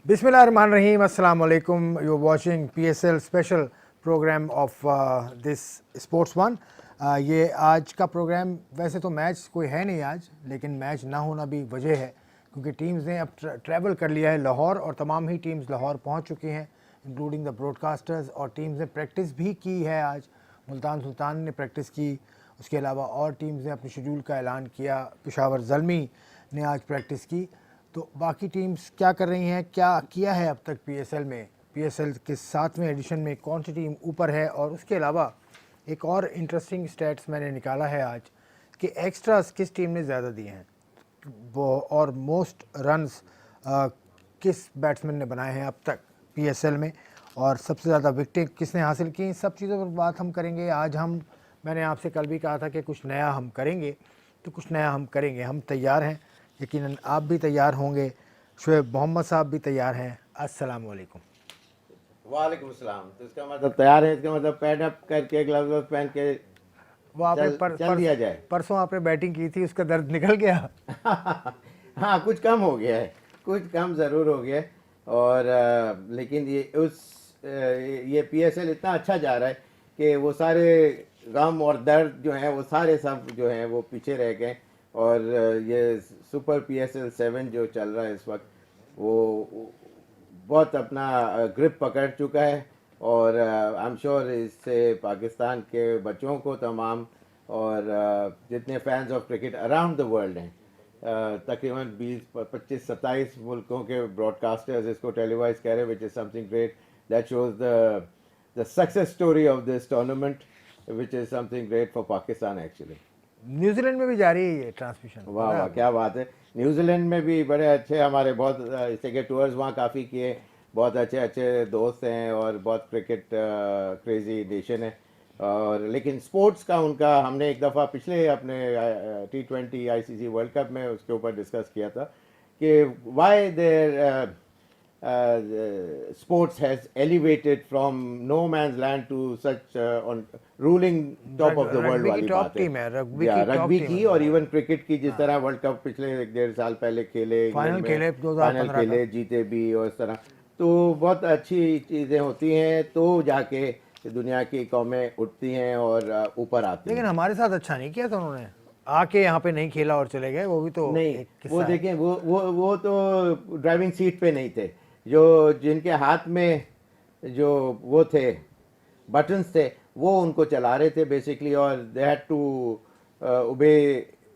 Bismillahirrahmanirrahim. Assalamu alaikum. You're watching PSL special program of this Sports One. ये आज का programme वैसे तो मैच कोई है नहीं आज, लेकिन मैच ना होना भी वजह है क्योंकि टीम्स ने अब ट्रैवल कर लिया है लाहौर और तमाम ही टीम्स लाहौर पहुंच चुकी हैं इंक्लूडिंग द ब्रॉडकास्टर्स, और टीम्स ने प्रैक्टिस भी की है। आज मुल्तान सुल्तान ने प्रैक्टिस की, उसके अलावा और टीम्स ने अपने शेड्यूल का ऐलान किया। पेशावर ज़ल्मी ने आज प्रैक्टिस की। तो बाकी टीम्स क्या कर रही हैं, क्या किया है अब तक पीएसएल में, पीएसएल के 7वें एडिशन में कौन सी टीम ऊपर है, और उसके अलावा एक और इंटरेस्टिंग स्टैट्स मैंने निकाला है आज कि एक्स्ट्रास किस टीम ने ज़्यादा दिए हैं वो, और मोस्ट रन्स किस बैट्समैन ने बनाए हैं अब तक पीएसएल में, और सबसे ज़्यादा विकेटें किसने हासिल की। सब चीज़ों पर बात हम करेंगे आज। मैंने आपसे कल भी कहा था कि कुछ नया हम करेंगे, तो कुछ नया हम करेंगे। हम तैयार हैं, यकीनन आप भी तैयार होंगे। शुएब मोहम्मद साहब भी तैयार हैं। अस्सलाम वालेकुम। वालेकुम सलाम। तो इसका मतलब तैयार है, इसका मतलब पैड अप करके ग्लव्स पहन के वो आपने चल दिया जाए। परसों आपने बैटिंग की थी, उसका दर्द निकल गया? हाँ, कुछ कम हो गया है, कुछ कम ज़रूर हो गया है। और लेकिन ये पीएसएल इतना अच्छा जा रहा है कि वो सारे गम और दर्द जो हैं वो सारे सब जो हैं वो पीछे रह गए। और ये सुपर पीएसएल 7 जो चल रहा है इस वक्त, वो बहुत अपना ग्रिप पकड़ चुका है। और आई एम श्योर इससे पाकिस्तान के बच्चों को तमाम और जितने fans of cricket around the world हैं, तकरीबन 20-25-27 मुल्कों के ब्रॉडकास्टर्स इसको टेलीवाइज कर रहे हैं, which is something great. That shows the success story of this tournament, which is something great for Pakistan actually. New Zealand में भी जारी है ये ट्रांसमिशन। वाह वाह, क्या बात है। न्यूजीलैंड में भी बड़े अच्छे हमारे बहुत इससे के टूर्स वहाँ काफ़ी किए, बहुत अच्छे अच्छे दोस्त हैं और बहुत क्रिकेट क्रेजी नेशन है। और लेकिन स्पोर्ट्स का उनका हमने एक दफ़ा पिछले अपने T20 ICC वर्ल्ड कप में उसके ऊपर डिस्कस किया था कि why their sports has elevated from no man's land to such on ruling top of the world वाली बात है। रग्बी की और इवन क्रिकेट की, जिस तरह वर्ल्ड कप पिछले 1-1.5 साल पहले खेले, फाइनल खेले, जीते भी और इस तरह, तो बहुत अच्छी चीज़ें होती हैं, तो जाके दुनिया की कौमें उठती हैं और ऊपर आती हैं। लेकिन हमारे साथ अच्छा नहीं किया था उन्होंने, आके यहाँ पे नहीं खेला और चले गए। वो भी तो नहीं, वो देखें, वो तो ड्राइविंग सीट पे नहीं थे। जो जिनके हाथ में जो वो थे बटन्स थे, वो उनको चला रहे थे बेसिकली, और they had to obey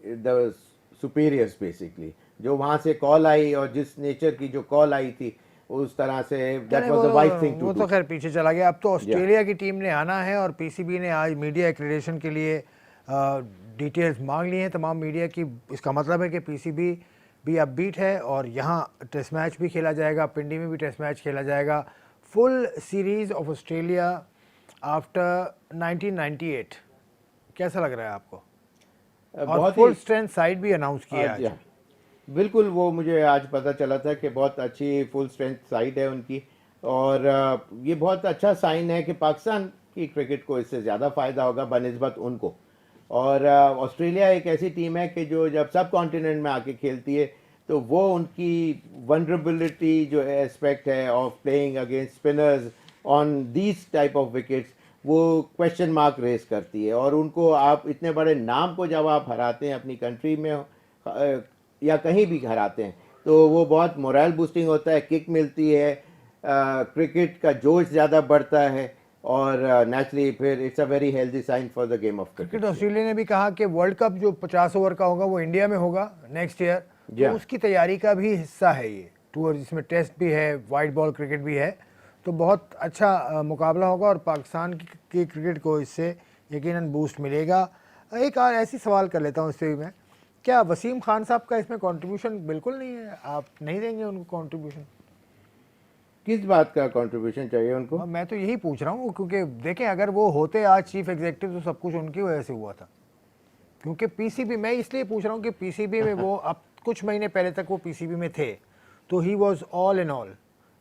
the superiors basically. जो वहाँ से कॉल आई और जिस नेचर की जो कॉल आई थी, उस तरह से that was the wise thing to do. वो तो खैर पीछे चला गया। अब तो ऑस्ट्रेलिया की टीम ने आना है और पीसीबी ने आज मीडिया एक्रेडिटेशन के लिए डिटेल्स मांग ली हैं तमाम मीडिया की। इसका मतलब है कि पीसीबी भी अपबीट है और यहाँ टेस्ट मैच भी खेला जाएगा, पिंडी में भी टेस्ट मैच खेला जाएगा। Full series of Australia after 1998। कैसा लग रहा है आपको? और फुल स्ट्रेंथ साइड भी अनाउंस किया आज। बिल्कुल, वो मुझे आज पता चला था कि बहुत अच्छी फुल स्ट्रेंथ साइड है उनकी, और ये बहुत अच्छा साइन है कि पाकिस्तान की क्रिकेट को इससे ज़्यादा फ़ायदा होगा बनिस्बत उनको। और ऑस्ट्रेलिया एक ऐसी टीम है कि जो जब सब कॉन्टिनेंट में आके खेलती है, तो वो उनकी वनरेबिलिटी जो एस्पेक्ट है of playing against spinners on these type of wickets, वो क्वेश्चन मार्क रेस करती है। और उनको आप इतने बड़े नाम को जब आप हराते हैं अपनी कंट्री में या कहीं भी हराते हैं, तो वो बहुत मोरल बूस्टिंग होता है, किक मिलती है, क्रिकेट का जोश ज़्यादा बढ़ता है, और नेचुरली फिर it's a very healthy sign for the game of cricket. Australia ने भी कहा कि वर्ल्ड कप जो 50 ओवर का होगा वो इंडिया में होगा नेक्स्ट ईयर, तो उसकी तैयारी का भी हिस्सा है ये टूर, जिसमें टेस्ट भी है, वाइट बॉल क्रिकेट भी है। तो बहुत अच्छा मुकाबला होगा और पाकिस्तान की क्रिकेट को इससे यकीनन बूस्ट मिलेगा। एक और ऐसी सवाल कर लेता हूँ इससे भी मैं, क्या वसीम खान साहब का इसमें कंट्रीब्यूशन बिल्कुल नहीं है? आप नहीं देंगे उनको कंट्रीब्यूशन? किस बात का कंट्रीब्यूशन चाहिए उनको? मैं तो यही पूछ रहा हूँ, क्योंकि देखें अगर वो होते आज चीफ एग्जीक्यूटिव तो सब कुछ उनकी वजह से हुआ था। क्योंकि पीसीबी, मैं इसलिए पूछ रहा हूँ कि पीसीबी में वो अब कुछ महीने पहले तक वो पीसीबी में थे, तो he was all in all.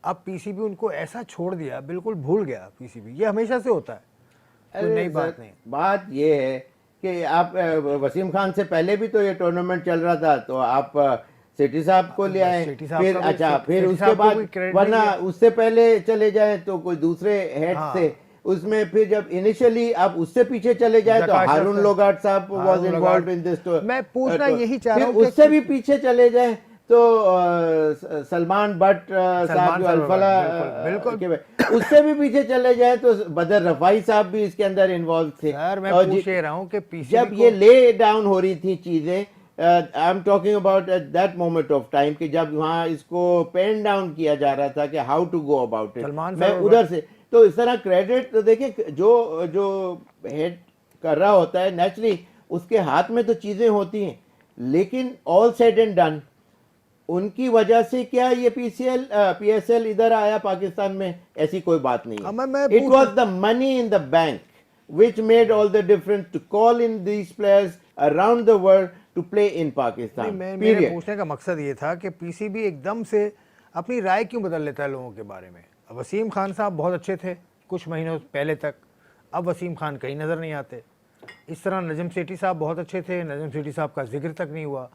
अब पीसीबी उनको ऐसा छोड़ दिया, बिल्कुल भूल गया पीसीबी। ये हमेशा से होता है, कोई नई बात नहीं। बात ये है कि आप वसीम खान से पहले भी तो ये टूर्नामेंट चल रहा था, तो आप सेठी साहब को ले आए, सेठी साहब फिर का भी- अच्छा फिर सेठी उसके साहब को बाद भी credit वरना नहीं है। उससे पहले चले जाए तो कोई दूसरे हेड हाँ। से उसमें, फिर जब इनिशियली आप उससे पीछे चले जाए तो जकाश हारून अख्तर। लोगाट साहब was Haroon involved Lorgat. In this. मैं पूछना यही चाह रहा फिर हूँ कि- उससे भी पीछे चले जाए तो सलमान भट्ट साहब सलमान जो सरोवर, अल्फला बिल्कुल, के उससे भी पीछे चले जाए तो बदर रफाई साहब भी इसके अंदर इन्वॉल्व थे। सर मैं और पूछ ये रहा हूँ कि पीसीबी जब ये ले डाउन हो रही थी चीजें, I am talking about at that moment of time कि जब वहाँ इसको पेन डाउन किया जा रहा था कि how to go about it, Salman मैं सरोवर। उधर से तो इस तरह क्रेडिट तो देखिए जो जो हेड कर रहा होता है नेचुरली उसके हाथ में तो चीजें होती हैं, लेकिन ऑल सेड एंड डन उनकी वजह से क्या ये पीएसएल इधर आया पाकिस्तान में, ऐसी कोई बात नहीं हाँ, मैं है। इट पूछ- was the money in the bank which made all the difference to call in these players around the world to play in Pakistan. मेरे Period. पूछने का मकसद ये था कि पीसीबी एकदम से अपनी राय क्यों बदल लेता है लोगों के बारे में। अब वसीम खान साहब बहुत अच्छे थे कुछ महीनों पहले तक, अब वसीम खान कहीं नज़र नहीं आते। इस तरह नजम सेठी साहब बहुत अच्छे थे, नजम सेठी साहब का जिक्र तक नहीं हुआ।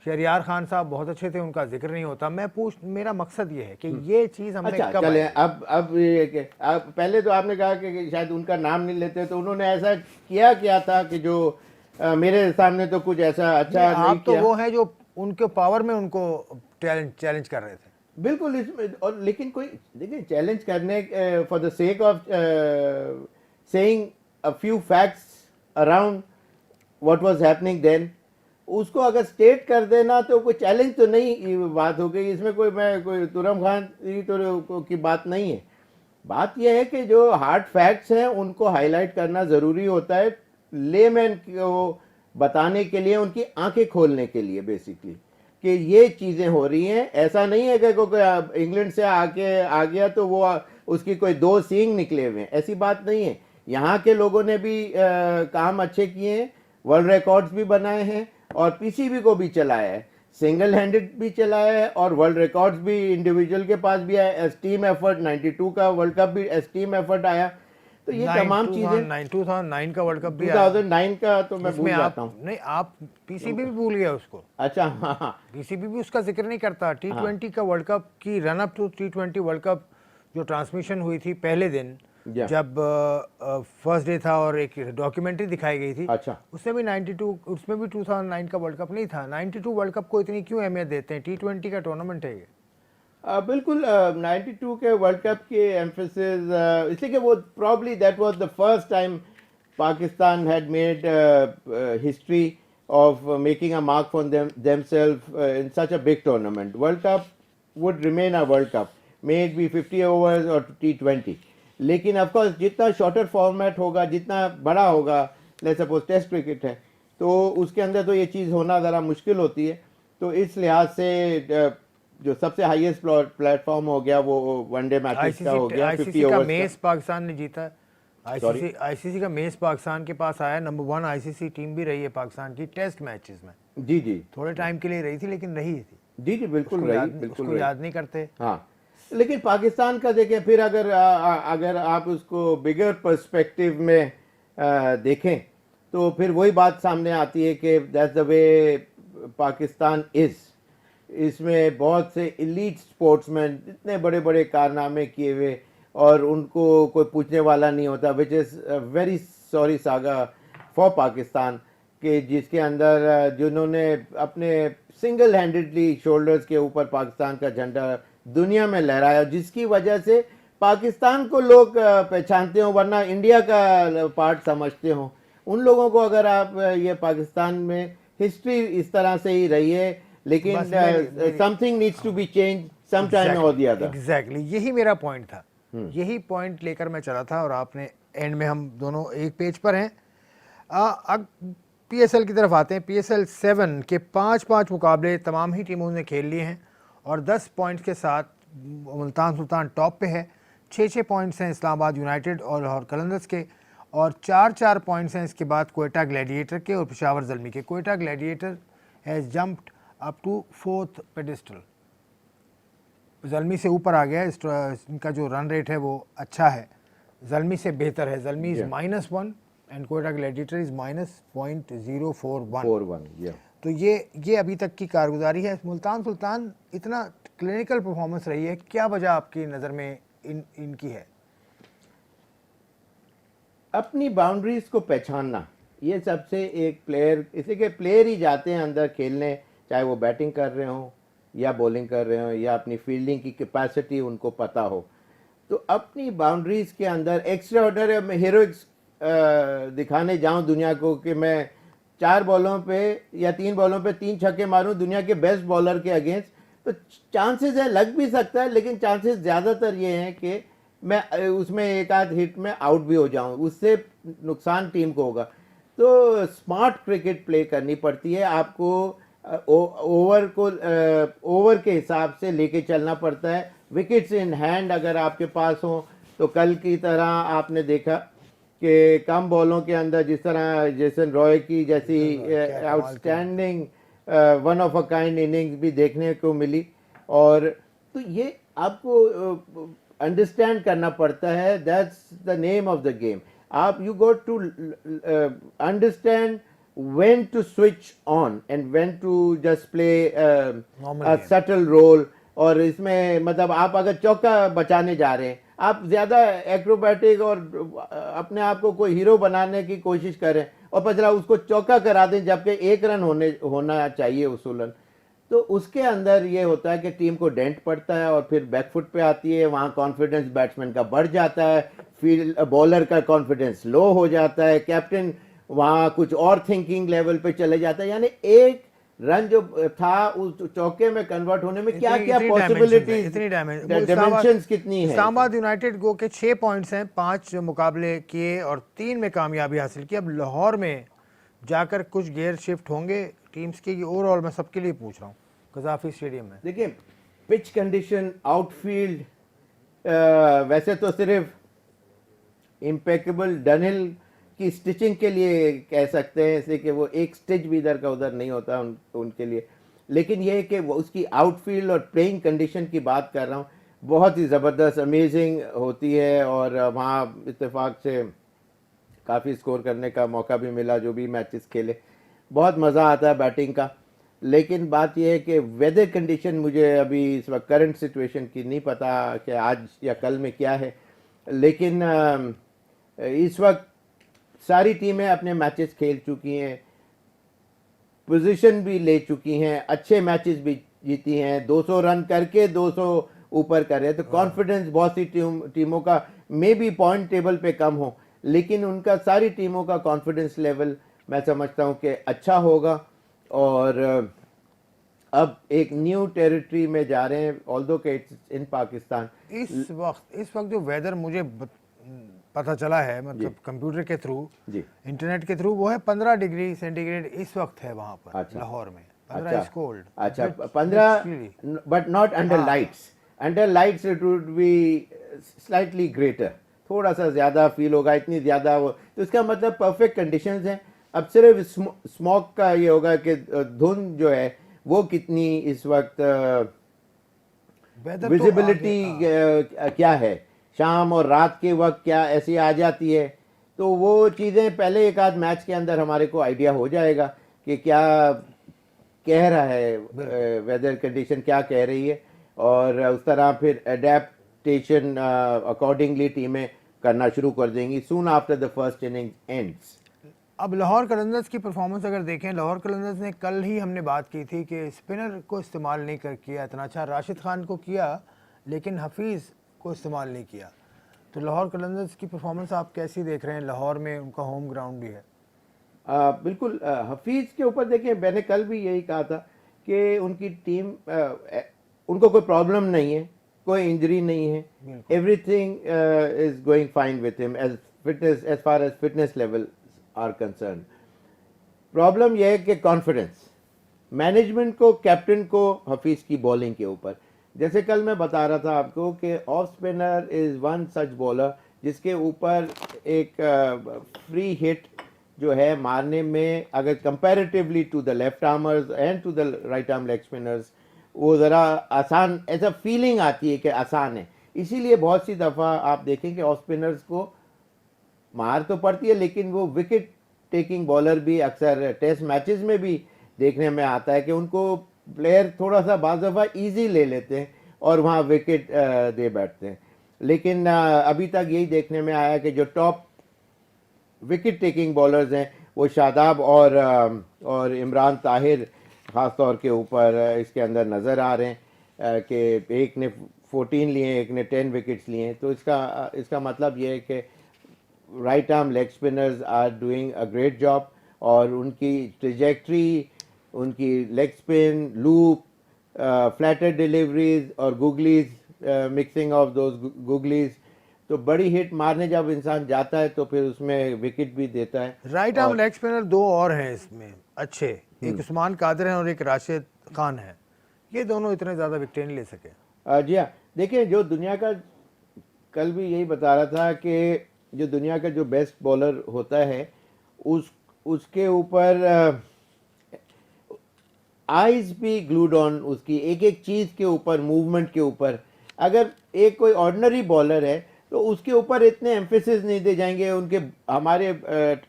शहरियार खान साहब बहुत अच्छे थे, उनका जिक्र नहीं होता। मेरा मकसद ये है कि ये चीज़ हमने अच्छा कब चले आई? अब ये अब पहले तो आपने कहा कि शायद उनका नाम नहीं लेते, तो उन्होंने ऐसा किया था कि जो मेरे सामने तो कुछ ऐसा अच्छा नहीं आप तो किया। वो हैं जो उनके पावर में उनको चैलेंज कर रहे थे। बिल्कुल इसमें, और लेकिन कोई देखिए चैलेंज करने for the sake of saying a few facts around what was happening then, उसको अगर स्टेट कर देना तो कोई चैलेंज तो नहीं बात हो गई इसमें। कोई तुरम खान की बात नहीं है। बात यह है कि जो हार्ड फैक्ट्स हैं उनको हाईलाइट करना ज़रूरी होता है लेमैन को बताने के लिए, उनकी आंखें खोलने के लिए बेसिकली कि ये चीज़ें हो रही हैं। ऐसा नहीं है कि कोई इंग्लैंड से आके आ गया तो वो उसकी कोई दो सींग निकले हुए हैं, ऐसी बात नहीं है। यहाँ के लोगों ने भी काम अच्छे किए हैं, वर्ल्ड रिकॉर्ड्स भी बनाए हैं और पीसीबी को भी चलाया है, सिंगल हैंडेड भी चलाया है और वर्ल्ड रिकॉर्ड्स भी इंडिविजुअल के पास भी आया। एस टीम एफर्ट 92 का वर्ल्ड कप भी एस टीम एफर्ट आया। तो ये तमाम चीजें 2009 का वर्ल्ड कप भी आया। 2009 का तो मैं भूल इसमें जाता आप हूँ। नहीं, आप पीसीबी भी भूल गए उसको। अच्छा हाँ, पीसीबी भी उसका जिक्र नहीं करता। T20 का वर्ल्ड कप की run up to T20 world cup जो ट्रांसमिशन हुई थी पहले दिन, Yeah. जब फर्स्ट डे था और एक डॉक्यूमेंट्री दिखाई गई थी, अच्छा उसमें भी 92, उसमें भी 2009 का वर्ल्ड कप नहीं था। 92 वर्ल्ड कप को इतनी क्यों अहमियत देते हैं? T20 का टूर्नामेंट है ये। बिल्कुल 92 के वर्ल्ड कप के एम्फेसिस इसलिए कि वो probably that was the first time Pakistan had made history of making a mark for themselves in such a big tournament. World cup would remain a world cup, may it be 50 overs और T20, लेकिन of course जितना shorter format होगा, जितना बड़ा होगा, let's suppose test cricket है तो उसके अंदर तो ये चीज़ होना ज़रा मुश्किल होती है। तो इस लिहाज से जो सबसे हाईएस्ट प्लेटफॉर्म हो गया वो वनडे मैचेस का हो गया, 50 आईसीसी का ओवर्स मेज पाकिस्तान ने जीता है। आईसीसी का मेज पाकिस्तान के पास आया। नंबर 1 आईसीसी टीम भी रही है पाकिस्तान की टेस्ट मैचेस में। जी जी थोड़े टाइम के लिए रही थी, लेकिन रही थी। जी जी बिल्कुल उसको रही, याद- बिल्कुल उसको रही। याद नहीं करते। हाँ, लेकिन पाकिस्तान का देखें फिर अगर आप उसको बिगर पर्सपेक्टिव में देखें तो फिर वही बात सामने आती है कि that's the way Pakistan is. इसमें बहुत से एलीट स्पोर्ट्समैन इतने बड़े बड़े कारनामे किए हुए और उनको कोई पूछने वाला नहीं होता, which is very sorry saga for Pakistan कि जिसके अंदर जिन्होंने अपने सिंगल हैंडेडली शोल्डर्स के ऊपर पाकिस्तान का झंडा दुनिया में लहराया, जिसकी वजह से पाकिस्तान को लोग पहचानते हो वरना इंडिया का पार्ट समझते हो। उन लोगों को अगर आप ये पाकिस्तान में हिस्ट्री इस तरह से ही रही है, लेकिन something needs to be change some time और द अदर। एग्जैक्टली यही मेरा पॉइंट था। यही पॉइंट लेकर मैं चला था और आपने एंड में हम दोनों एक पेज पर हैं। अब पीएसएल की तरफ आते हैं। पीएसएल 7 के 5 मुकाबले तमाम ही टीमों ने खेल लिए हैं और 10 पॉइंट्स के साथ मुल्तान सुल्तान टॉप पे है। 6 पॉइंट्स हैं इस्लामाबाद यूनाइटेड और लाहौर कलंदर्स के और 4 पॉइंट्स हैं इसके बाद कोयटा ग्लैडिएटर के और पेशावर ज़ल्मी के। Quetta gladiator has jumped up to 4th pedestal, Zalmi से ऊपर आ गया है। इनका जो रन रेट है वो अच्छा है, ज़ल्मी से बेहतर है। Zalmi is -1 and Quetta gladiator is -0.041। तो ये अभी तक की कारगुजारी है। मुल्तान सुल्तान इतना क्लिनिकल परफॉर्मेंस रही है, क्या वजह आपकी नज़र में इनकी है? अपनी बाउंड्रीज को पहचानना, ये सबसे एक प्लेयर, इसी के प्लेयर ही जाते हैं अंदर खेलने, चाहे वो बैटिंग कर रहे हो या बॉलिंग कर रहे हो या अपनी फील्डिंग की कैपेसिटी उनको पता हो। तो अपनी बाउंड्रीज के अंदर एक्स्ट्रा ऑर्डिनरी हीरोइक्स दिखाने जाऊं दुनिया को कि मैं 4 बॉलों पे या 3 बॉलों पे 3 छक्के मारूं दुनिया के बेस्ट बॉलर के अगेंस्ट, तो चांसेस है, लग भी सकता है, लेकिन चांसेस ज़्यादातर ये हैं कि मैं उसमें एक आध हिट में आउट भी हो जाऊं, उससे नुकसान टीम को होगा। तो स्मार्ट क्रिकेट प्ले करनी पड़ती है आपको, ओवर के हिसाब से लेके चलना पड़ता है। विकेट्स इन हैंड अगर आपके पास हो तो कल की तरह आपने देखा कि कम बॉलों के अंदर जिस तरह जेसन रॉय की जैसी outstanding one of a kind innings भी देखने को मिली। और तो ये आपको अंडरस्टैंड करना पड़ता है, that's the name of the game. आप you got to understand when to switch on and when to just play a subtle role। और इसमें मतलब आप अगर चौका बचाने जा रहे हैं, आप ज्यादा एक्रोबैटिक और अपने आप को कोई हीरो बनाने की कोशिश करें और पचला उसको चौका करा दें जबकि 1 रन होना चाहिए उसूलन, तो उसके अंदर ये होता है कि टीम को डेंट पड़ता है और फिर बैकफुट पे आती है, वहाँ कॉन्फिडेंस बैट्समैन का बढ़ जाता है, फील्ड बॉलर का कॉन्फिडेंस लो हो जाता है, कैप्टन वहाँ कुछ और थिंकिंग लेवल पे चले जाता है। यानी एक रन जो था उस चौके में कन्वर्ट होने में क्या क्या पॉसिबिलिटी, इतनी डायमेंशंस कितनी है। इस्लामाबाद यूनाइटेड गो के 6 पॉइंट्स हैं, 5 मुकाबले किए और 3 में कामयाबी हासिल की। अब लाहौर में जाकर कुछ गेयर शिफ्ट होंगे टीम्स के, ओवरऑल मैं सबके लिए पूछ रहा हूँ कजाफी स्टेडियम में। देखिए पिच कंडीशन, आउटफील्ड, वैसे तो सिर्फ इम्पेकेबल डनहिल की स्टिचिंग के लिए कह सकते हैं, ऐसे कि वो एक स्टिच भी इधर का उधर नहीं होता उनके लिए, लेकिन ये है कि वो उसकी आउटफील्ड और प्लेइंग कंडीशन की बात कर रहा हूँ, बहुत ही ज़बरदस्त अमेजिंग होती है। और वहाँ इत्तेफाक से काफ़ी स्कोर करने का मौका भी मिला, जो भी मैचेस खेले, बहुत मज़ा आता है बैटिंग का। लेकिन बात यह है कि वेदर कंडीशन मुझे अभी इस वक्त करंट सिचुएशन की नहीं पता कि आज या कल में क्या है, लेकिन इस वक्त सारी टीमें अपने मैचेस खेल चुकी हैं, पोजीशन भी ले चुकी हैं, अच्छे मैचेस भी जीती हैं, 200 रन करके 200 ऊपर कर रहे हैं। तो कॉन्फिडेंस बहुत सी टीमों का मे बी पॉइंट टेबल पे कम हो, लेकिन उनका सारी टीमों का कॉन्फिडेंस लेवल मैं समझता हूं कि अच्छा होगा। और अब एक न्यू टेरिटरी में जा रहे हैं, ऑल्दो के इट्स इन पाकिस्तान। इस वक्त जो वेदर मुझे पता चला है, मतलब कंप्यूटर के थ्रू, इंटरनेट के थ्रू, वो है 15 डिग्री सेंटीग्रेड इस वक्त है वहां पर। अच्छा, लाहौर में 15 इज कोल्ड। अच्छा 15, but not under lights. Under lights it would be slightly greater, थोड़ा सा ज्यादा फील होगा, इतनी ज्यादा वो, तो इसका मतलब परफेक्ट कंडीशंस हैं। अब सिर्फ स्मोक का ये होगा कि धुंध जो है वो कितनी इस वक्त, विजिबिलिटी क्या है, शाम और रात के वक्त क्या ऐसी आ जाती है, तो वो चीज़ें पहले एक आध मैच के अंदर हमारे को आइडिया हो जाएगा कि क्या कह रहा है वेदर कंडीशन, क्या कह रही है, और उस तरह फिर अडेप्टेशन अकॉर्डिंगली टीमें करना शुरू कर देंगी soon after the first inning ends. अब लाहौर कलंदर्स की परफॉर्मेंस अगर देखें, लाहौर कलंदर्स ने कल ही हमने बात की थी कि स्पिनर को इस्तेमाल नहीं किया इतना अच्छा, राशिद खान को किया लेकिन हफीज़ को इस्तेमाल नहीं किया। तो लाहौर कलंदर्स की परफॉर्मेंस आप कैसी देख रहे हैं? लाहौर में उनका होम ग्राउंड भी है। बिल्कुल, हफीज़ के ऊपर देखिए, मैंने कल भी यही कहा था कि उनकी टीम, उनको कोई प्रॉब्लम नहीं है, कोई इंजरी नहीं है, everything is going fine with him as far as fitness level are concern. Problem यह है कि कॉन्फिडेंस मैनेजमेंट को, कैप्टन को हफीज़ की बॉलिंग के ऊपर, जैसे कल मैं बता रहा था आपको कि off spinner is one such bowler जिसके ऊपर एक फ्री हिट जो है मारने में, अगर comparatively to the left armers and to the right arm leg spinners, वो ज़रा आसान, ऐसा फीलिंग आती है कि आसान है। इसीलिए बहुत सी दफ़ा आप देखें कि ऑफ स्पिनर्स को मार तो पड़ती है, लेकिन वो विकेट टेकिंग बॉलर भी अक्सर टेस्ट मैचेस में भी देखने में आता है कि उनको प्लेयर थोड़ा सा बाज़ दफ़ा ईजी ले लेते हैं और वहाँ विकेट दे बैठते हैं। लेकिन अभी तक यही देखने में आया कि जो टॉप विकेट टेकिंग बॉलर्स हैं वो शादाब और इमरान ताहिर ख़ास तौर के ऊपर इसके अंदर नज़र आ रहे हैं कि एक ने 14 लिए, एक ने 10 विकेट्स लिए। तो इसका मतलब ये है कि right arm leg spinners are doing a great job और उनकी ट्रेजेक्ट्री, उनकी leg spin, loop, flatter deliveries और googlies, mixing of those googlies, तो बड़ी हिट मारने जब इंसान जाता है तो फिर उसमें विकेट भी देता है। राइट आर्म लेग स्पिनर दो और हैं इसमें अच्छे, एक उस्मान कादिर हैं और एक राशिद खान है। ये दोनों इतने ज़्यादा विकेट नहीं ले सके। जी हाँ, देखिए जो दुनिया का, कल भी यही बता रहा था कि जो दुनिया का जो बेस्ट बॉलर होता है उसके ऊपर आइज भी ग्लूड ऑन, उसकी एक एक चीज़ के ऊपर, मूवमेंट के ऊपर। अगर एक कोई ऑर्डिनरी बॉलर है तो उसके ऊपर इतने एम्फेसिस नहीं दे जाएंगे उनके, हमारे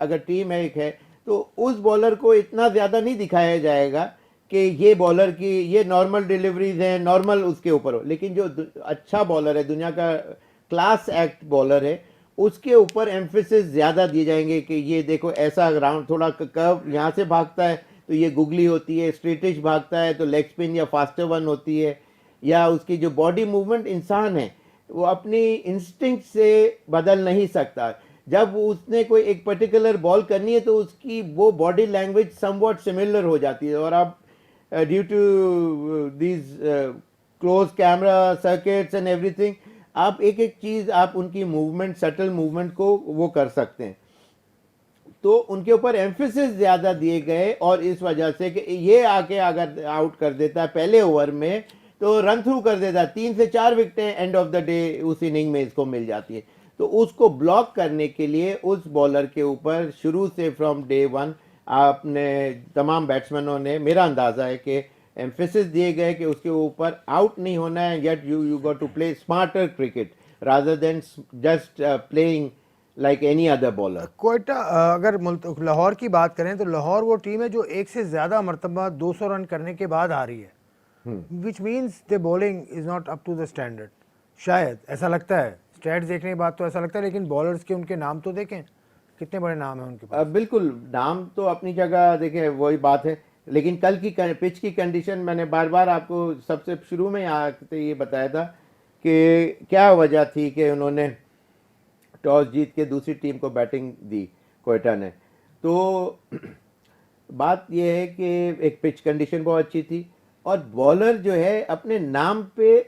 अगर टीम एक है तो उस बॉलर को इतना ज़्यादा नहीं दिखाया जाएगा कि ये बॉलर की ये नॉर्मल डिलीवरीज हैं, नॉर्मल उसके ऊपर हो। लेकिन जो अच्छा बॉलर है, दुनिया का क्लास एक्ट बॉलर है, उसके ऊपर एम्फेसिस ज़्यादा दिए जाएंगे कि ये देखो ऐसा राउंड, थोड़ा कर्व यहाँ से भागता है तो ये गुगली होती है, स्ट्रेटिश भागता है तो लेग स्पिन या फास्टर वन होती है, या उसकी जो बॉडी मूवमेंट इंसान है वो अपनी इंस्टिंक्ट से बदल नहीं सकता। जब उसने कोई एक पर्टिकुलर बॉल करनी है तो उसकी वो बॉडी लैंग्वेज समवॉट सिमिलर हो जाती है। और आप due to these close camera circuits and everything, आप एक एक चीज़, आप उनकी मूवमेंट, सटल मूवमेंट को वो कर सकते हैं। तो उनके ऊपर एम्फेसिस ज़्यादा दिए गए और इस वजह से कि ये आके अगर आउट कर देता है पहले ओवर में तो रन थ्रू कर देता है, 3 से 4 विकेटें एंड ऑफ द डे उस इनिंग में इसको मिल जाती है। तो उसको ब्लॉक करने के लिए उस बॉलर के ऊपर शुरू से फ्रॉम डे वन आपने तमाम बैट्समैनों ने, मेरा अंदाज़ा है कि एम्फेसिस दिए गए कि उसके ऊपर आउट नहीं होना है, yet you got to play smarter cricket rather than just playing like any other bowler. Quetta, अगर लाहौर की बात करें तो लाहौर वो टीम है जो एक से ज़्यादा मरतबा 200 रन करने के बाद आ रही है, which means the bowling is not up to the standard. शायद ऐसा लगता है, स्टैट्स देखने के बाद तो ऐसा लगता है, लेकिन बॉलर्स के उनके नाम तो देखें, कितने बड़े नाम हैं उनके पास। बिल्कुल, नाम तो अपनी जगह देखें, वही बात है। लेकिन कल की पिच की कंडीशन मैंने बार बार आपको सबसे शुरू में आते ये बताया था कि क्या वजह थी कि उन्होंने टॉस जीत के दूसरी टीम को बैटिंग दी, कोयटा ने। तो बात यह है कि एक पिच कंडीशन बहुत अच्छी थी और बॉलर जो है अपने नाम पे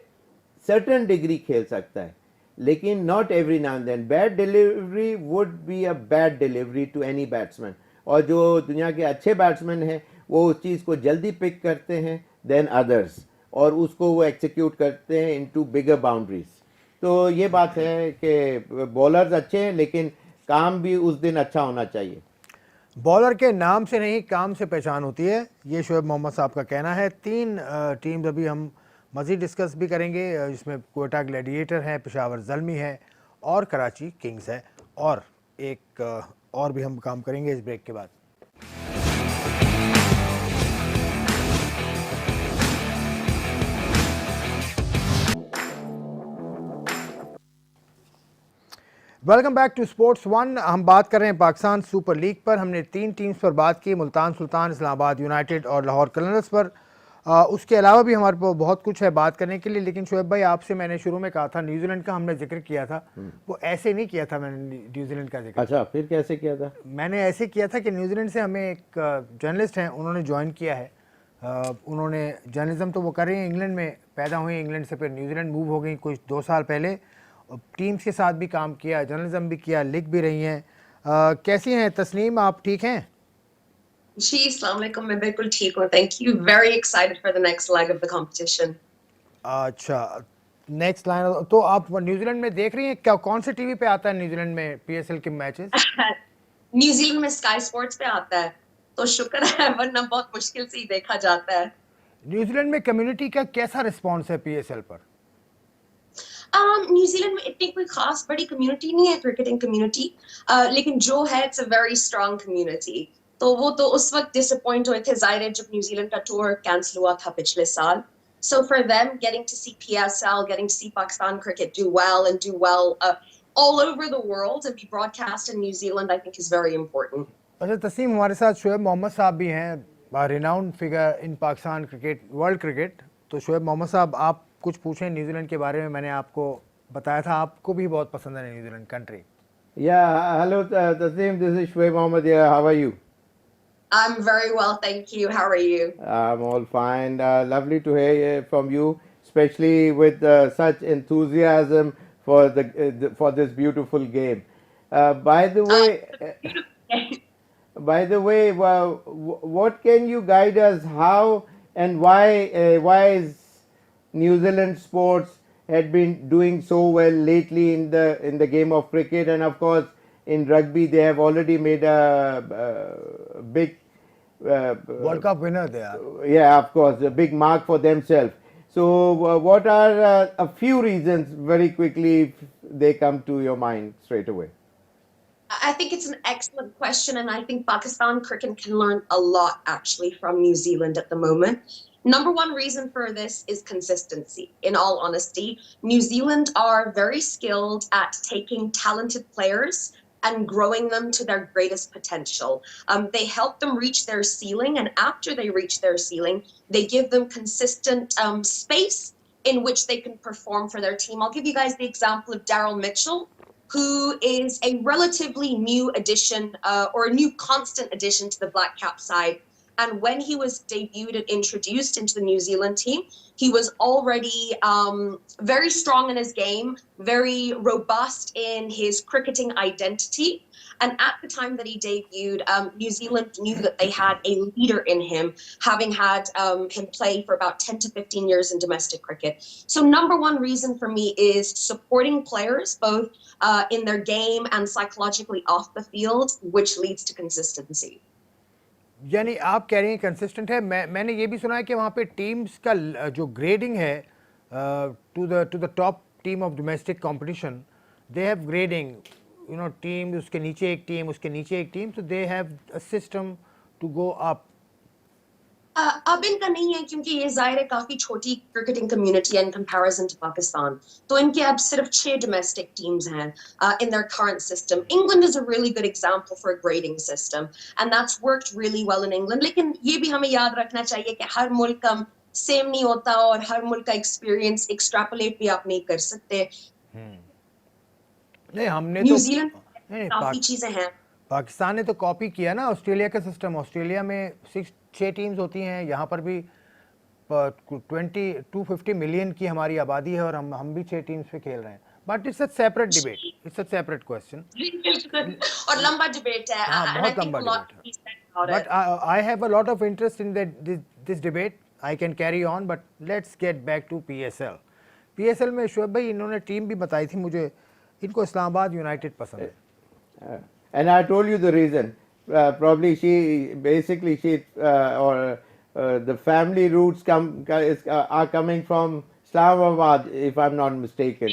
सर्टेन डिग्री खेल सकता है, लेकिन not every now and then. Bad delivery would be a bad delivery to any batsman, और जो दुनिया के अच्छे बैट्समैन हैं वो उस चीज़ को जल्दी पिक करते हैं देन अदर्स और उसको वो एक्सिक्यूट करते हैं इनटू बिगर बाउंड्रीज। तो ये बात है कि बॉलर्स अच्छे हैं लेकिन काम भी उस दिन अच्छा होना चाहिए। बॉलर के नाम से नहीं, काम से पहचान होती है, ये शोएब मोहम्मद साहब का कहना है। 3 टीम्स अभी हम मज़ीद डिस्कस भी करेंगे, जिसमें कोयटा ग्लैडिएटर है, पेशावर ज़ल्मी है और कराची किंग्स है, और एक और भी हम काम करेंगे इस ब्रेक के बाद। Welcome back to sports one. हम बात कर रहे हैं पाकिस्तान सुपर लीग पर। हमने 3 टीम्स पर बात की, मुल्तान सुल्तान, इस्लामाबाद यूनाइटेड और लाहौर कलंदर्स पर। उसके अलावा भी हमारे पास बहुत कुछ है बात करने के लिए, लेकिन शोएब भाई आपसे मैंने शुरू में कहा था न्यूजीलैंड का हमने जिक्र किया था, वो ऐसे नहीं किया था मैंने न्यूजीलैंड का जिक्र। अच्छा, फिर कैसे किया था? मैंने ऐसे किया था कि न्यूजीलैंड से हमें एक जर्नलिस्ट हैं, उन्होंने ज्वाइन किया है। उन्होंने जर्नलिज्म तो वो कर रही हैं, इंग्लैंड में पैदा हुई, इंग्लैंड से फिर न्यूजीलैंड मूव हो गई कुछ 2 साल पहले। टीम्स के साथ भी काम किया, जर्नलिज्म भी किया, लिख भी रही हैं। कैसी हैं तस्नीम, आप ठीक हैं? जी, अस्सलाम वालेकुम, मैं बिल्कुल ठीक हूँ, thank you. Very excited for the next leg of the competition. अच्छा, नेक्स्ट लाइन, तो आप न्यूजीलैंड में देख रही हैं क्या? कौन से टीवी पे आता है न्यूजीलैंड में पीएसएल के मैचेस? न्यूजीलैंड में स्काई स्पोर्ट्स पे आता है, तो शुक्र है, वरना बहुत मुश्किल से ही देखा जाता है। न्यूजीलैंड में कम्युनिटी का कैसा रिस्पॉन्स है पीएसएल पर? न्यूजीलैंड में इतनी कोई खास बड़ी कम्युनिटी नहीं है, क्रिकेटिंग कम्युनिटी, लेकिन जो है it's a very strong community. तो वो तो उस वक्त डिसअपॉइंट हुए थे, जाहिर है जब न्यूजीलैंड का टूर कैंसिल हुआ था पिछले साल. So for them, getting to see PSL, getting to see Pakistan cricket do well all over the world and be broadcast in New Zealand, I think is very important. अच्छा तस्नीम, हमारे साथ शोएब मोहम्मद साहब भी हैं, renowned figure in Pakistan cricket, world cricket. तो शोएब मोहम्मद साहब, आप कुछ पूछें न्यूजीलैंड के बारे में. मैंने आपको बताया था आपको भी बहुत पसंद है New Zealand country. Yeah, hello Tasneem, this is Shoaib Mohammed here. How are you? I'm very well, thank you. How are you? I'm all fine. Lovely to hear from you, especially with such enthusiasm for for this beautiful game. By the way, well, what can you guide us how and why is New Zealand sports had been doing so well lately in the game of cricket, and of course in rugby they have already made a big world cup winner दे यार. yeah, of course, a big mark for themselves. So, what are a few reasons, very quickly, if they come to your mind straight away? I think it's an excellent question, and I think Pakistan cricket can learn a lot actually from New Zealand at the moment. Number one reason for this is consistency. In all honesty, New Zealand are very skilled at taking talented players and growing them to their greatest potential. They help them reach their ceiling, and after they reach their ceiling, they give them consistent space in which they can perform for their team. I'll give you guys the example of Daryl Mitchell, who is a relatively new addition or a new constant addition to the Black Cap side. And when he was debuted and introduced into the New Zealand team, he was already very strong in his game, very robust in his cricketing identity. And at the time that he debuted, New Zealand knew that they had a leader in him, having had him play for about 10 to 15 years in domestic cricket. So number one reason for me is supporting players, both in their game and psychologically off the field, which leads to consistency. यानी आप कह रही हैं consistent है. मैंने ये भी सुना है कि वहाँ पे टीम्स का जो ग्रेडिंग है to the top team of domestic competition, they have grading, you know, team उसके नीचे एक टीम, उसके नीचे एक team, so they have a system to go up. अब इनका नहीं है, क्योंकि ये जाहिर है काफी छोटी क्रिकेटिंग कम्युनिटी है इन कंपैरिजन टू पाकिस्तान. तो इनके अब सिर्फ 6 डोमेस्टिक टीम्स हैं in their current system. England is a really good example for a grading system, and that's worked really well in England. लेकिन ये भी हमें याद रखना चाहिए कि हर मुल्क का सेम नहीं होता और हर मुल्क का एक्सपीरियंस एक्सट्रैपोलेट भी आप नहीं कर सकते. नहीं, हमने तो न्यूजीलैंड नहीं, काफी चीजें हैं. पाकिस्तान ने तो कॉपी किया ना ऑस्ट्रेलिया का सिस्टम. ऑस्ट्रेलिया में 6 टीम्स होती हैं, यहाँ पर भी 250 मिलियन की हमारी आबादी है और हम भी 6 टीम्स पे खेल रहे हैं. But it's a separate debate, it's a separate question. और लंबा डिबेट है. हाँ, बहुत लंबा डिबेट है. But I have a lot of interest in this debate. I can carry on, but let's get back to PSL. PSL में शोएब भाई, इन्होंने टीम भी बताई थी मुझे, इनको इस्लामाबाद यूनाइटेड पसंद है. And I told you the reason. Probably she the family roots are coming from Islamabad, if I'm not mistaken.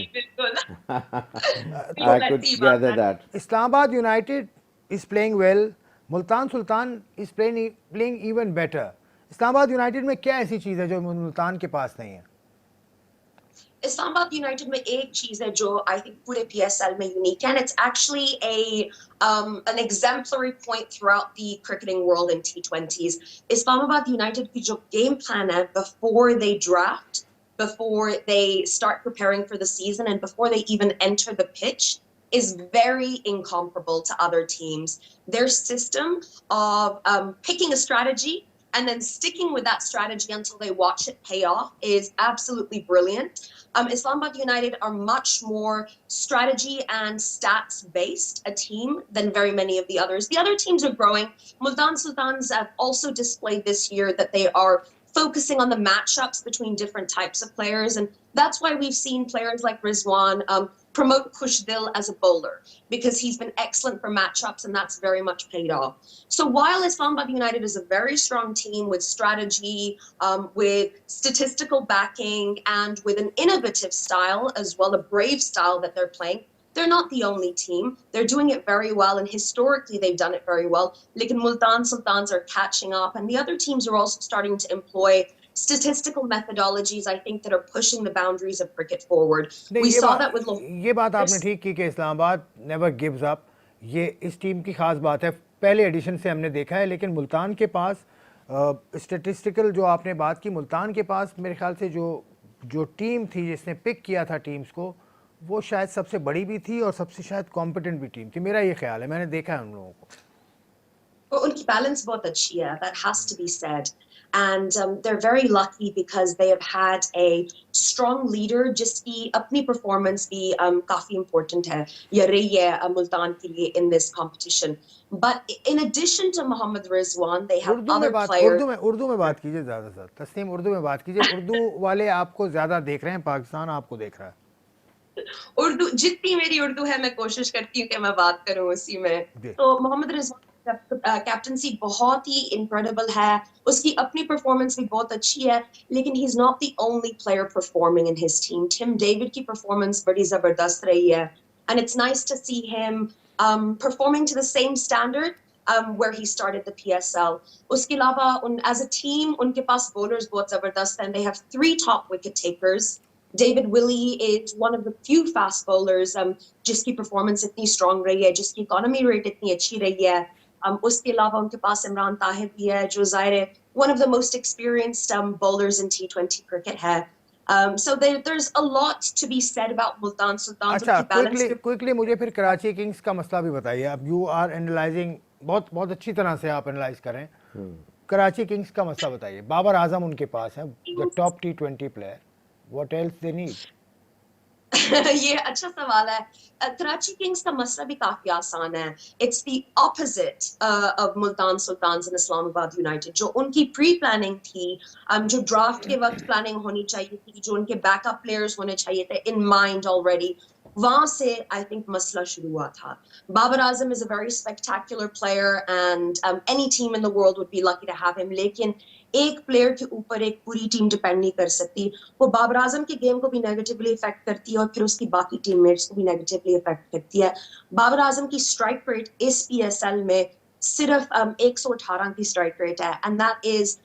I could gather that. Islamabad United is playing well. Multan Sultan is playing even better. Islamabad United में क्या ऐसी चीज़ है जो मुल्तान के पास नहीं है? Islamabad United में एक चीज है जो I think पूरे PSL में unique है, and it's actually an exemplary point throughout the cricketing world in T20s. Islamabad United की जो game plan है before they draft, before they start preparing for the season, and before they even enter the pitch, is very incomparable to other teams. Their system of picking a strategy and then sticking with that strategy until they watch it pay off is absolutely brilliant. Islamabad United are much more strategy and stats based a team than very many of the others. The other teams are growing. Multan Sultans have also displayed this year that they are focusing on the matchups between different types of players, and that's why we've seen players like Rizwan promote Khushadil as a bowler, because he's been excellent for matchups, and that's very much paid off. So while Islamabad United is a very strong team with strategy, with statistical backing, and with an innovative style as well, a brave style that they're playing, they're not the only team. They're doing it very well, and historically they've done it very well. Lekin Multan Sultans are catching up, and the other teams are also starting to employ statistical methodologies, I think, that are pushing the boundaries of cricket forward. नहीं, We saw that with ये बात आपने ठीक की कि Islamabad never gives up, ये इस team की खास बात है, पहले एडिशन से हमने देखा है। लेकिन मुल्तान के पास स्टेटिस्टिकल जो आपने बात की, मुल्तान के पास मेरे ख्याल से जो टीम थी जिसने पिक किया था टीम्स को, वो शायद सबसे बड़ी भी थी और सबसे शायद कॉम्पिटेंट भी टीम थी, मेरा ये ख्याल है, मैंने देखा है उन लोगों को। उनकी balance बहुत अच्छी है, that has to be said. And they're very lucky because they have had a strong leader जिसकी अपनी performance भी काफी important है, या रही है मुल्तान के लिए in this competition. But in addition to Mohammad Rizwan, they have other players. Urdu में बात कीजिए ज़्यादा से ज़्यादा, तस्नीम उर्दू में बात कीजिए, उर्दू वाले आपको ज़्यादा देख रहे हैं, पाकिस्तान आपको देख रहा है। उर्दू जितनी मेरी उर्दू है मैं कोशिश करती हूँ कि मैं बात करूँ उसी में। तो मोहम्मद रिजवान कैप्टनसी बहुत ही इनक्रेडिबल है, उसकी अपनी परफॉर्मेंस भी बहुत अच्छी है, लेकिन he is not the only player performing in his team. Tim David की परफॉर्मेंस बड़ी जबरदस्त रही है, and it's nice to see him performing to the same standard where he started the PSL. उसके अलावा as a team उनके पास bowlers बहुत जबरदस्त हैं, and they have 3 top wicket takers. David Willey is one of the few fast bowlers जिसकी performance इतनी strong रही है, जिसकी economy rate इतनी अच्छी रही है। उसके अलावा उनके पास इमरान ताहिर भी है, जो ज़ाहिर है one of the most experienced bowlers in T20 cricket है। So there's a lot to be said about Multan Sultan. अच्छा, क्विकली मुझे फिर कराची किंग्स का मसला भी बताइए। अब यू आर एनालाइजिंग, बहुत अच्छी तरह से आप एनालाइज करें, कराची किंग्स का मसला बताइए। बाबर आजम उनके पास है, the top T20 player, what else they need? ये अच्छा सवाल है। कराची किंग्स का मसला भी काफी आसान है। It's the opposite of Multan sultans and Islamabad united. जो उनकी प्री प्लानिंग थी, जो ड्राफ्ट के वक्त प्लानिंग होनी चाहिए थी, जो उनके बैकअप प्लेयर्स होने चाहिए थे इन माइंड ऑलरेडी, वहां से आई थिंक मसला शुरू हुआ था। Babar Azam is a very spectacular player and any team in the world would be lucky to have him, लेकिन एक प्लेयर के ऊपर एक पूरी टीम डिपेंड नहीं कर सकती। वो बाबर आजम के गेम को भी नेगेटिवली इफेक्ट करती है और फिर उसकी बाकी टीममेट्स को भी नेगेटिवली इफेक्ट करती है। बाबर आजम की स्ट्राइक रेट इस PSL में सिर्फ 118 की स्ट्राइक रेट है, and that is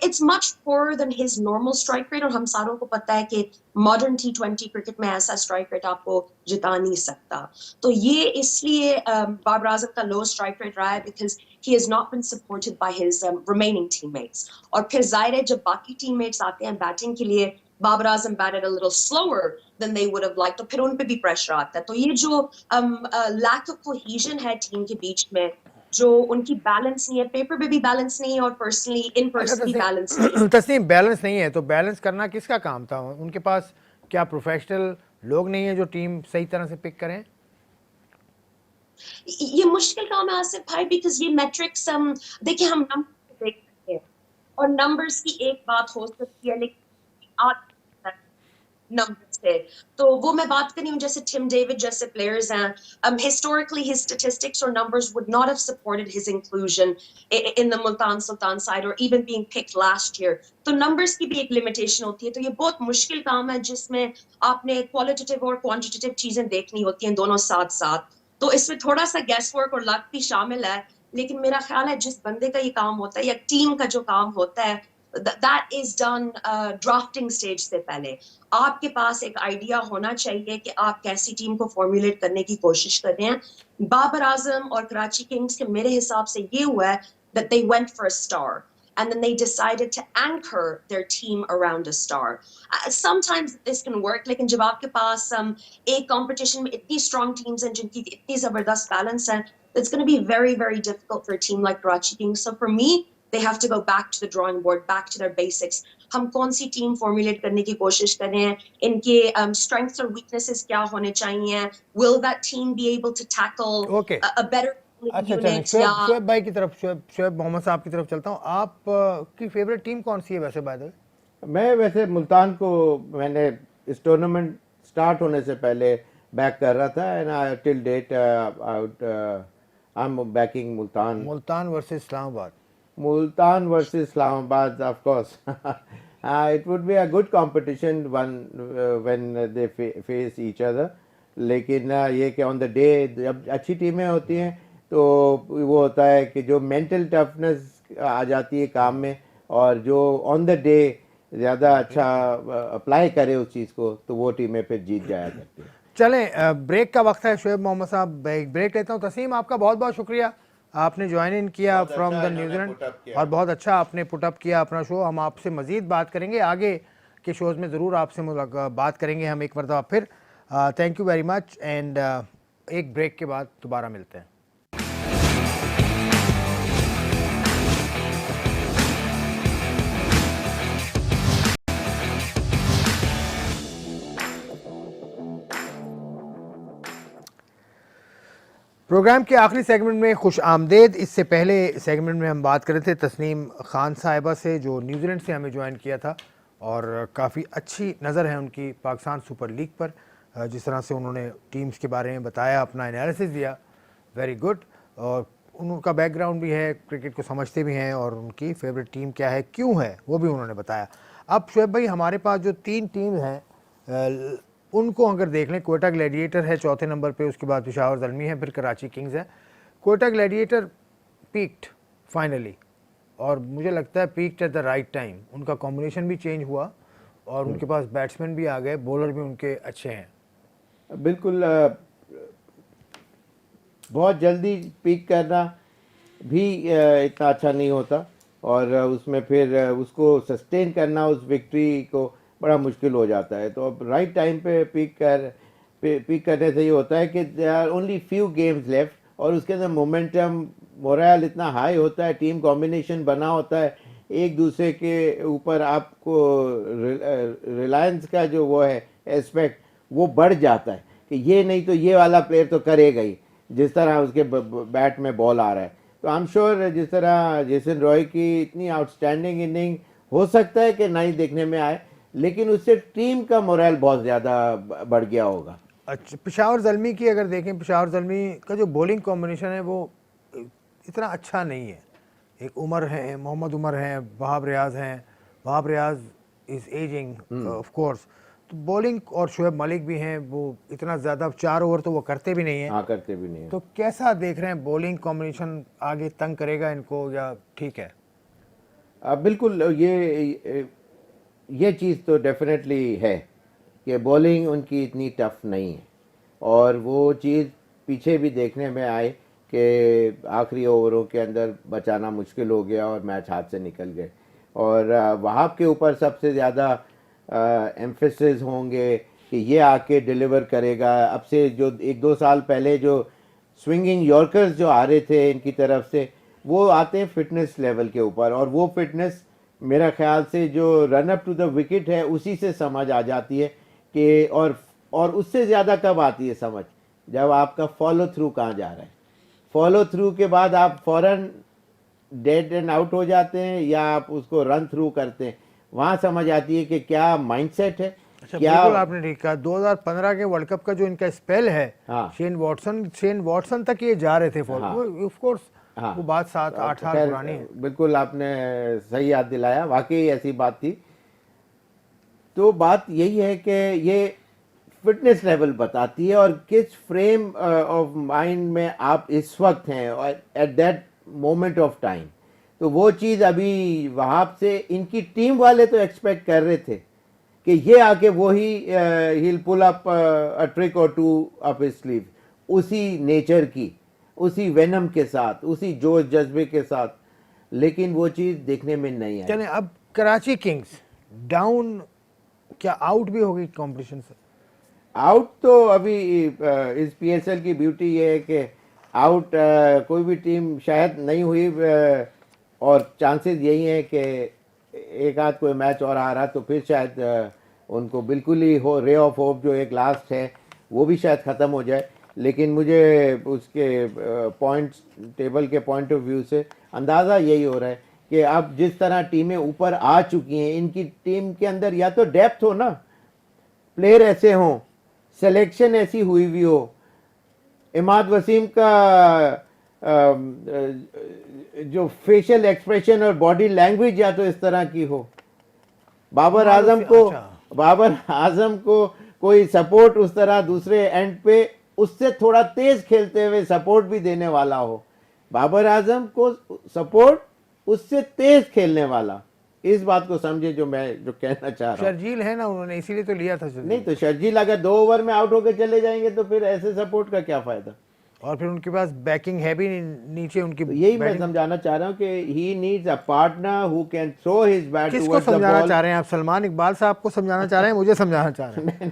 it's much poorer than his normal strike rate, और हम सारों को पता है कि modern T20 क्रिकेट में ऐसा स्ट्राइक रेट आपको जिता नहीं सकता। तो ये इसलिए बाबर आजम का लो स्ट्राइक रेट रहा है because he has not been supported by his remaining teammates. और फिर जाहिर है जब बाकी teammates आते हैं बैटिंग के लिए, Babar Azam batted a little slower than they would have liked, तो फिर उन पे भी प्रेशर आता है। तो ये जो lack of cohesion है टीम के बीच में, जो उनकी बैलेंस नहीं है, पेपर पे भी बैलेंस नहीं है और पर्सनली इन पर्सन भी बैलेंस नहीं है। तस्नीम, बैलेंस नहीं है तो बैलेंस करना किसका काम था? उनके पास क्या प्रोफेशनल लोग नहीं है जो टीम सही तरह से पिक करें? ये मुश्किल काम है आसिफ भाई, बिकॉज ये मैट्रिक्स देखिए हम नंबर देखते हैं और नंबर्स की एक बात हो सकती है, लेकिन नंबर से तो वो मैं बात कर रही हूँ जैसे टिम डेविड जैसे प्लेयर्स हैं, हिस्टोरिकली हिज स्टैटिस्टिक्स और numbers would not have supported his inclusion in the Multan Sultan side और even being picked last year. तो नंबर्स की भी एक लिमिटेशन होती है, तो ये बहुत मुश्किल काम है जिसमें आपने क्वालिटेटिव और क्वांटिटेटिव चीजें देखनी होती हैं दोनों साथ साथ। तो इसमें थोड़ा सा गैस वर्क और लक भी शामिल है, लेकिन मेरा ख्याल है जिस बंदे का ये काम होता है या टीम का जो काम होता है, that is done drafting stage से पहले। आपके पास एक आइडिया होना चाहिए कि आप कैसी टीम को फॉर्मुलेट करने की कोशिश कर रहे हैं। बाबर आजम और कराची किंग्स के मेरे हिसाब से ये हुआ है that they went for a star and then they decided to anchor their team around a star. Sometimes this can work, लेकिन जब आपके पास एक competition में इतनी strong teams हैं जिनकी इतनी जबरदस्त balance है, it's going to be very very difficult for a team like Karachi Kings. So for me, they have to go back to the drawing board, back to their basics. हम कौन सी team formulate करने की कोशिश कर रहे हैं, इनके strengths और weaknesses क्या होने चाहिए, will that team be able to tackle a better unit? Shoaib भाई की तरफ, शोएब मोहम्मद साहब की तरफ चलता हूँ। आप की फेवरेट टीम कौन सी है वैसे बाय द वे? मैं वैसे मुल्तान को मैंने इस टूर्नामेंट स्टार्ट होने से पहले बैक कर रहा था, and till date I am backing Multan versus Islamabad. Multan versus Islamabad, of course. It would be a good competition when they face each other. लेकिन ये कि ऑन द डे जब अच्छी टीमें होती हैं तो वो होता है कि जो मेंटल टफनेस आ जाती है काम में, और जो ऑन द डे ज़्यादा अच्छा अप्लाई करे उस चीज़ को, तो वो टीमें फिर जीत जाया करती हैं। चलें, ब्रेक का वक्त है शुएब मोहम्मद साहब, एक ब्रेक लेता हूँ। तसीम, आपका बहुत बहुत शुक्रिया, आपने ज्वाइन इन किया बहुत फ्रॉम अच्छा द इन्होंने न्यूजीलैंड, put up किया। और बहुत अच्छा आपने पुटअप किया अपना शो। हम आपसे मज़ीद बात करेंगे आगे के शोज़ में, ज़रूर आपसे बात करेंगे हम एक मरतबा फिर। Thank you very much, and एक ब्रेक के बाद दोबारा मिलते हैं। प्रोग्राम के आखिरी सेगमेंट में खुश आमदेद। इससे पहले सेगमेंट में हम बात कर रहे थे तस्नीम खान साहिबा से, जो न्यूजीलैंड से हमें ज्वाइन किया था, और काफ़ी अच्छी नज़र है उनकी पाकिस्तान सुपर लीग पर। जिस तरह से उन्होंने टीम्स के बारे में बताया, अपना एनालिसिस दिया, वेरी गुड। और उनका बैकग्राउंड भी है, क्रिकेट को समझते भी हैं, और उनकी फेवरेट टीम क्या है, क्यों है, वो भी उन्होंने बताया। अब शुएब भाई, हमारे पास जो 3 टीम हैं उनको अगर देख लें, कोयटा ग्लैडिएटर है चौथे नंबर पे, उसके बाद पेशावर ज़ल्मी है, फिर कराची किंग्स है। कोयटा ग्लैडिएटर पीक्ड फाइनली, और मुझे लगता है peaked at the right time. उनका कॉम्बिनेशन भी चेंज हुआ, और उनके पास बैट्समैन भी आ गए, बॉलर भी उनके अच्छे हैं। बिल्कुल, बहुत जल्दी पीक करना भी इतना अच्छा नहीं होता, और उसमें फिर उसको सस्टेन करना, उस विक्ट्री को, बड़ा मुश्किल हो जाता है। तो अब राइट टाइम पे पीक करने से ये होता है कि there are only few games left, और उसके अंदर मोमेंटम, मोरल इतना हाई होता है, टीम कॉम्बिनेशन बना होता है, एक दूसरे के ऊपर आपको रिलायंस का जो वो है एस्पेक्ट, वो बढ़ जाता है कि ये नहीं तो ये वाला प्लेयर तो करेगा ही, जिस तरह उसके बैट में बॉल आ रहा है। तो आई एम श्योर जिस तरह जेसन रॉय की इतनी आउटस्टैंडिंग इनिंग हो सकता है कि नहीं देखने में आए, लेकिन उससे टीम का मोरल बहुत ज़्यादा बढ़ गया होगा। अच्छा, पेशावर ज़ल्मी की अगर देखें, पेशावर ज़ल्मी का जो बॉलिंग कॉम्बिनेशन है वो इतना अच्छा नहीं है। एक उमर है, मोहम्मद उमर हैं, वहाब रियाज हैं, Wahab Riaz is ageing of course, तो बॉलिंग, और शुएब मलिक भी हैं, वो इतना ज़्यादा 4 ओवर तो वो करते भी नहीं हैं। हाँ, करते भी नहीं है। तो कैसा देख रहे हैं, बॉलिंग कॉम्बिनेशन आगे तंग करेगा इनको या ठीक है? बिल्कुल, ये चीज़ तो डेफिनेटली है कि बॉलिंग उनकी इतनी टफ नहीं है, और वो चीज़ पीछे भी देखने में आए कि आखिरी ओवरों के अंदर बचाना मुश्किल हो गया और मैच हाथ से निकल गए। और वहाब के ऊपर सबसे ज़्यादा एम्फेसिस होंगे कि ये आके डिलीवर करेगा। अब से जो 1-2 साल पहले जो स्विंगिंग यॉर्कर्स जो आ रहे थे इनकी तरफ से, वो आते हैं फिटनेस लेवल के ऊपर, और वो फिटनेस मेरा ख्याल से जो run up to the wicket है उसी से समझ आ जाती है कि, और उससे ज़्यादा कब आती है समझ, जब आपका फॉलो थ्रू कहाँ जा रहा है। फॉलो थ्रू के बाद आप फौरन डेड एंड आउट हो जाते हैं या आप उसको रन थ्रू करते हैं, वहाँ समझ आती है कि क्या माइंडसेट है। अच्छा, क्या बिल्कुल आपने ठीक कहा। 2015 के वर्ल्ड कप का जो इनका स्पेल है, हाँ। शेन वॉटसन तक ये जा रहे थे फॉलो, हाँ। ऑफ कोर्स हाँ। वो बात 7-8 साल खैर, पुरानी है। बिल्कुल आपने सही याद दिलाया, वाकई ऐसी बात थी। तो बात यही है कि ये फिटनेस लेवल बताती है, और किस फ्रेम ऑफ माइंड में आप इस वक्त हैं at that moment of time. तो वो चीज़ अभी वहाब से इनकी टीम वाले तो एक्सपेक्ट कर रहे थे कि ये आके वही he'll pull up a trick or two up his sleeve, उसी नेचर की, उसी वेनम के साथ, उसी जोश जज्बे के साथ, लेकिन वो चीज़ देखने में नहीं आई। चलें, अब कराची किंग्स डाउन, क्या आउट भी होगी कंपटीशन से? आउट तो अभी इस पीएसएल की ब्यूटी ये है कि आउट कोई भी टीम शायद नहीं हुई, और चांसेस यही है कि एक आध कोई मैच और आ रहा तो फिर शायद उनको बिल्कुल ही हो रे ऑफ होप जो एक लास्ट है वो भी शायद ख़त्म हो जाए। लेकिन मुझे उसके पॉइंट्स टेबल के पॉइंट ऑफ व्यू से अंदाज़ा यही हो रहा है कि अब जिस तरह टीमें ऊपर आ चुकी हैं, इनकी टीम के अंदर या तो डेप्थ हो ना, प्लेयर ऐसे हों, सिलेक्शन ऐसी हुई हुई हो, इमाद वसीम का जो फेशियल एक्सप्रेशन और बॉडी लैंग्वेज या तो इस तरह की हो, बाबर आजम को कोई सपोर्ट उस तरह दूसरे एंड पे उससे थोड़ा तेज खेलते हुए सपोर्ट भी देने वाला हो। बाबर आजम को सपोर्ट उससे तेज खेलने वाला, इस बात को समझे जो मैं जो कहना चाह रहा हूँ। शर्जील है ना, उन्होंने इसीलिए तो लिया था शर्जील। नहीं तो शर्जील अगर 2 ओवर में आउट होकर चले जाएंगे तो फिर ऐसे सपोर्ट का क्या फायदा। और फिर उनके पास बैकिंग है भी नीचे उनकी। तो यही मैं batting- समझाना चाह रहा हूँ कि he needs a partner who can throw his bat किसको टुवर्ड्स द समझाना बॉल। चाह रहे हैं आप? सलमान इकबाल साहब को समझाना चाह रहे हैं, मुझे समझाना चाह रहे हैं?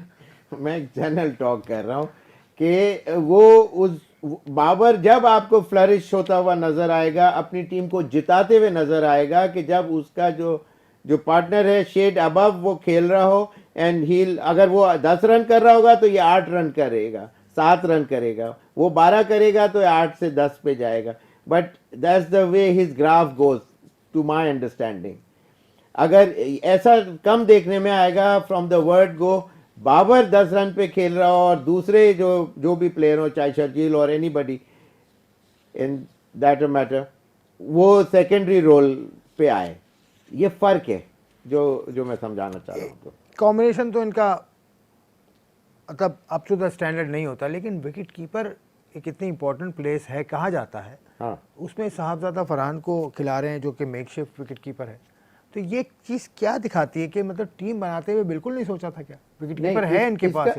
मैं जनरल टॉक कर रहा हूँ कि वो उस बाबर जब आपको फ्लरिश होता हुआ नजर आएगा, अपनी टीम को जिताते हुए नजर आएगा कि जब उसका जो पार्टनर है शेड अबव वो खेल रहा हो एंड ही अगर वो 10 रन कर रहा होगा तो ये 8 रन करेगा, 7 रन करेगा, वो 12 करेगा तो 8 से 10 पे जाएगा। But that's the way his graph goes to my understanding. अगर ऐसा कम देखने में आएगा from the word go, Babar 10 run पे खेल रहा हो और दूसरे जो भी प्लेयर हो, चाहे शर्जील और एनीबडी इन दैट मैटर, वो सेकेंडरी रोल पे आए। ये फर्क है जो मैं समझाना चाह रहा हूँ। कॉम्बिनेशन तो इनका मतलब अप टू द स्टैंडर्ड नहीं होता, लेकिन विकेट कीपर एक इतनी इंपॉर्टेंट प्लेस है, कहा जाता है। हाँ, उसमें साहबजादा फरहान को खिला रहे हैं जो कि मेकशिफ्ट विकेट कीपर है। तो ये चीज़ क्या दिखाती है कि मतलब टीम बनाते हुए बिल्कुल नहीं सोचा था क्या विकेट कीपर है इनके पास?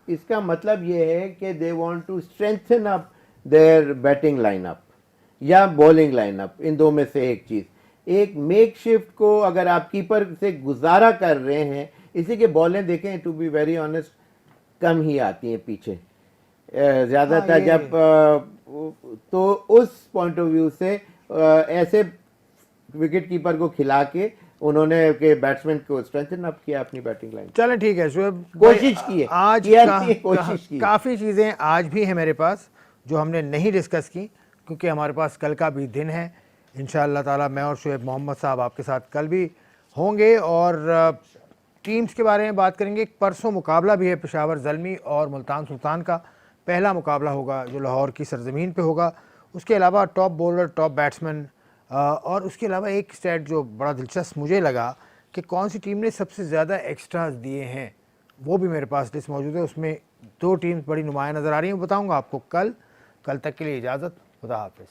इसका मतलब ये है कि they want to strengthen up their batting lineup या बॉलिंग लाइनअप, इन दो में से एक चीज। एक मेक शिफ्ट को अगर आप कीपर से गुजारा कर रहे हैं, इसी के बॉलें देखें टू बी वेरी ऑनेस्ट कम ही आती हैं पीछे ज्यादातर। हाँ, जब तो उस पॉइंट ऑफ व्यू से ऐसे विकेट कीपर को खिला के उन्होंने के बैट्समैन को स्ट्रेंथन अप किया अपनी बैटिंग लाइन। चलें ठीक है शुएब, कोशिश की है, आज कोशिश की। काफ़ी चीज़ें आज भी हैं मेरे पास जो हमने नहीं डिस्कस की, क्योंकि हमारे पास कल का भी दिन है। इंशाअल्लाह ताला मैं और शुएब मोहम्मद साहब आपके साथ कल भी होंगे और टीम्स के बारे में बात करेंगे। परसों मुकाबला भी है पेशावर ज़ल्मी और मुल्तान सुल्तान का, पहला मुकाबला होगा जो लाहौर की सरजमीन पे होगा। उसके अलावा टॉप बॉलर, टॉप बैट्समैन और उसके अलावा एक स्टैट जो बड़ा दिलचस्प मुझे लगा कि कौन सी टीम ने सबसे ज़्यादा एक्स्ट्राज दिए हैं, वो भी मेरे पास लिस्ट मौजूद है। उसमें 2 टीम्स बड़ी नुमाया नज़र आ रही हैं, बताऊँगा आपको कल। तक के लिए इजाज़त, खुदा हाफिज़।